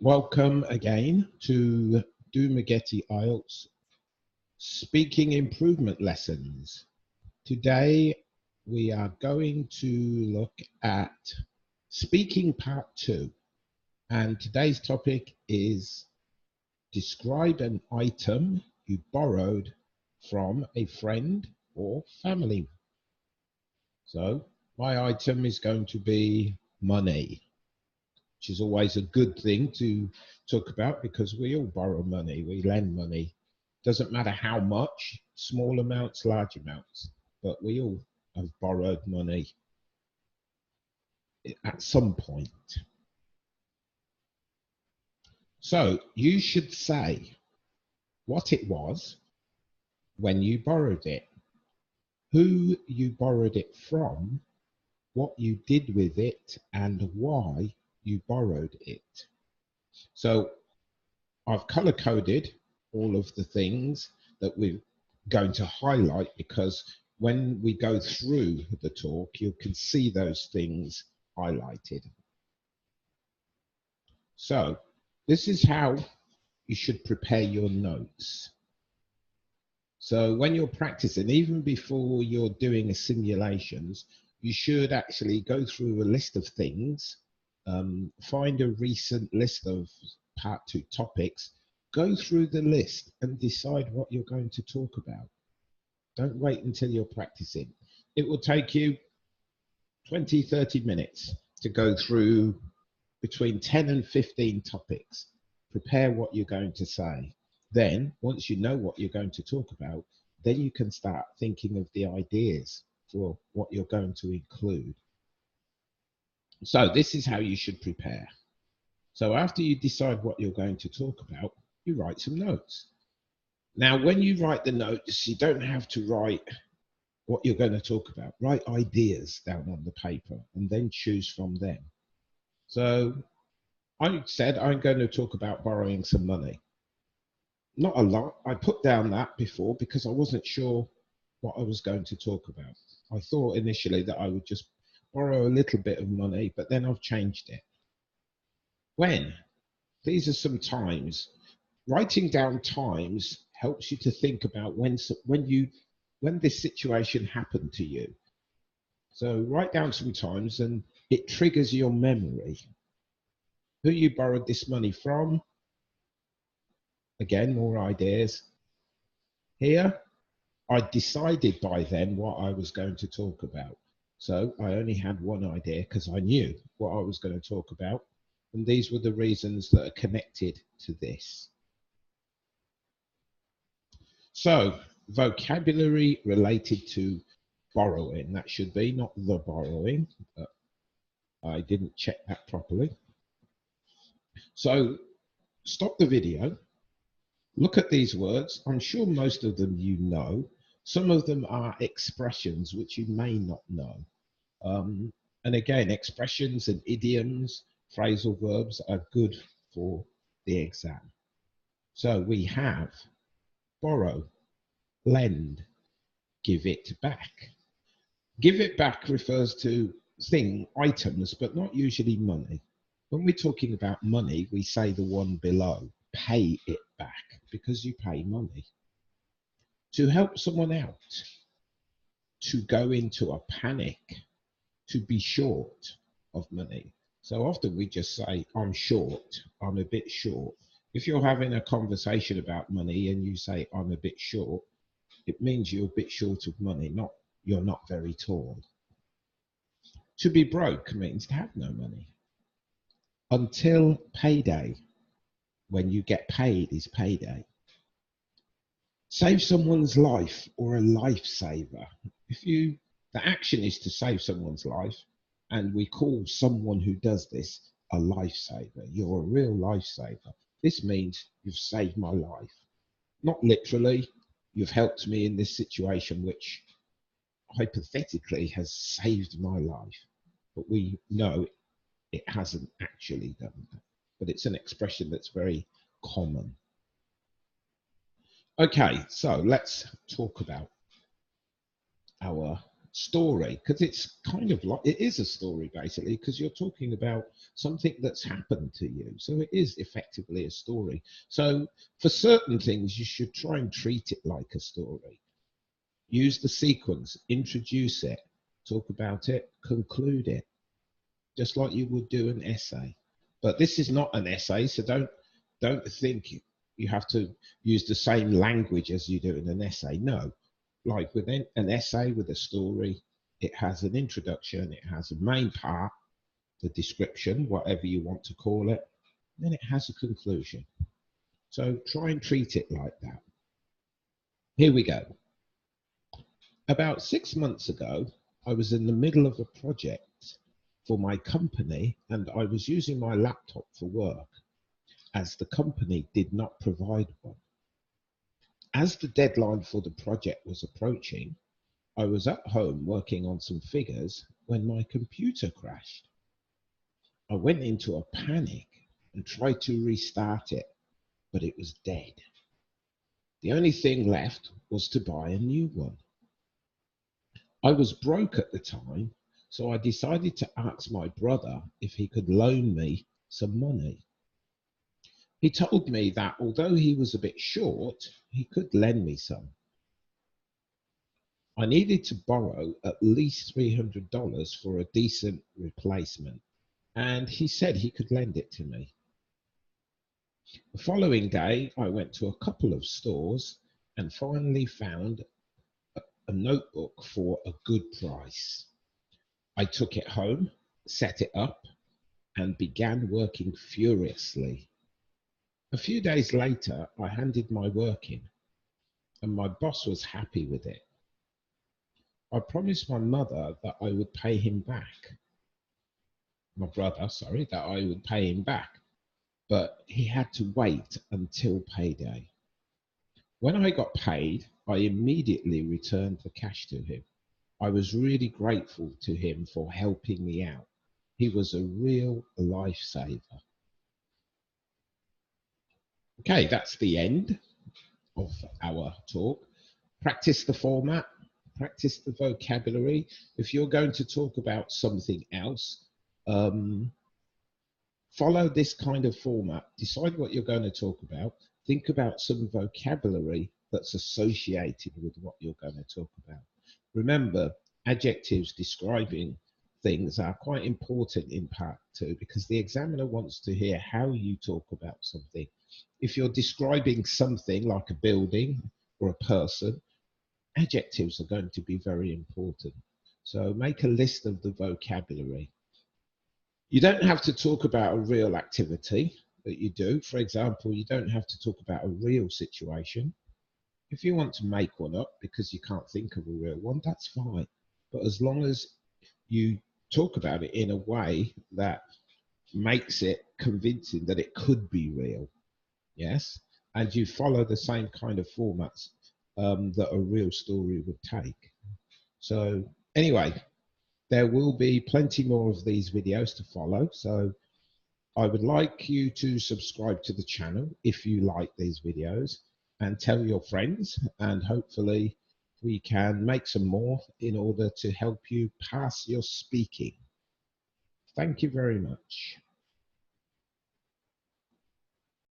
Welcome again to Dumaguete IELTS Speaking Improvement Lessons. Today we are going to look at Speaking Part 2, and today's topic is describe an item you borrowed from a friend or family. So my item is going to be money, which is always a good thing to talk about because we all borrow money, we lend money. Doesn't matter how much, small amounts, large amounts, but we all have borrowed money at some point. So you should say what it was, when you borrowed it, who you borrowed it from, what you did with it, and why you borrowed it. So I've color coded all of the things that we're going to highlight, because when we go through the talk, you can see those things highlighted. So this is how you should prepare your notes. So when you're practicing, even before you're doing simulations, you should actually go through a list of things, find a recent list of part 2 topics, go through the list and decide what you're going to talk about. Don't wait until you're practicing. It will take you 20-30 minutes to go through between 10 and 15 topics. Prepare what you're going to say. Then, once you know what you're going to talk about, then you can start thinking of the ideas for what you're going to include. So this is how you should prepare. So after you decide what you're going to talk about, you write some notes. Now, when you write the notes, you don't have to write what you're going to talk about. Write ideas down on the paper and then choose from them. So I said I'm going to talk about borrowing some money. Not a lot. I put down that before because I wasn't sure what I was going to talk about. I thought initially that I would just borrow a little bit of money, but then I've changed it. When? These are some times. Writing down times helps you to think about when this situation happened to you. So write down some times and it triggers your memory. Who you borrowed this money from. Again, more ideas. Here, I decided by then what I was going to talk about. So I only had one idea because I knew what I was going to talk about. And these were the reasons that are connected to this. So vocabulary related to borrowing, that should be, not the borrowing. But I didn't check that properly. So stop the video. Look at these words. I'm sure most of them you know. Some of them are expressions which you may not know. And again, expressions and idioms, phrasal verbs are good for the exam. So we have borrow, lend, give it back. Give it back refers to items, but not usually money. When we're talking about money, we say the one below, pay it back, because you pay money. To help someone out, to go into a panic, to be short of money. So often we just say, I'm short, I'm a bit short. If you're having a conversation about money and you say, I'm a bit short, it means you're a bit short of money, not you're not very tall. To be broke means to have no money. Until payday, when you get paid is payday. Save someone's life or a lifesaver. The action is to save someone's life, and we call someone who does this a lifesaver. You're a real lifesaver. This means you've saved my life. Not literally, you've helped me in this situation, which hypothetically has saved my life. But we know it hasn't actually done that. But it's an expression that's very common. Okay, so let's talk about our story, because it's kind of like, it is a story basically, because you're talking about something that's happened to you. So it is effectively a story. So for certain things, you should try and treat it like a story. Use the sequence, introduce it, talk about it, conclude it, just like you would do an essay. But this is not an essay, so don't think you have to use the same language as you do in an essay. No, like with an essay, with a story, it has an introduction, it has a main part, the description, whatever you want to call it, then it has a conclusion. So try and treat it like that. Here we go. About 6 months ago, I was in the middle of a project for my company and I was using my laptop for work, as the company did not provide one. As the deadline for the project was approaching, I was at home working on some figures when my computer crashed. I went into a panic and tried to restart it, but it was dead. The only thing left was to buy a new one. I was broke at the time, so I decided to ask my brother if he could loan me some money. He told me that although he was a bit short, he could lend me some. I needed to borrow at least $300 for a decent replacement, and he said he could lend it to me. The following day, I went to a couple of stores and finally found a notebook for a good price. I took it home, set it up, and began working furiously. A few days later, I handed my work in, and my boss was happy with it. I promised my mother that I would pay him back. My brother, sorry, that I would pay him back, but he had to wait until payday. When I got paid, I immediately returned the cash to him. I was really grateful to him for helping me out. He was a real lifesaver. Okay, that's the end of our talk. Practice the format, practice the vocabulary. If you're going to talk about something else, follow this kind of format. Decide what you're going to talk about. Think about some vocabulary that's associated with what you're going to talk about. Remember, adjectives describing things are quite important in part two, because the examiner wants to hear how you talk about something. If you're describing something like a building or a person, adjectives are going to be very important. So make a list of the vocabulary. You don't have to talk about a real activity that you do. For example, you don't have to talk about a real situation. If you want to make one up because you can't think of a real one, that's fine. But as long as you talk about it in a way that makes it convincing that it could be real, yes, and you follow the same kind of formats that a real story would take. So anyway, there will be plenty more of these videos to follow. So I would like you to subscribe to the channel if you like these videos, and tell your friends, and hopefully we can make some more in order to help you pass your speaking. Thank you very much.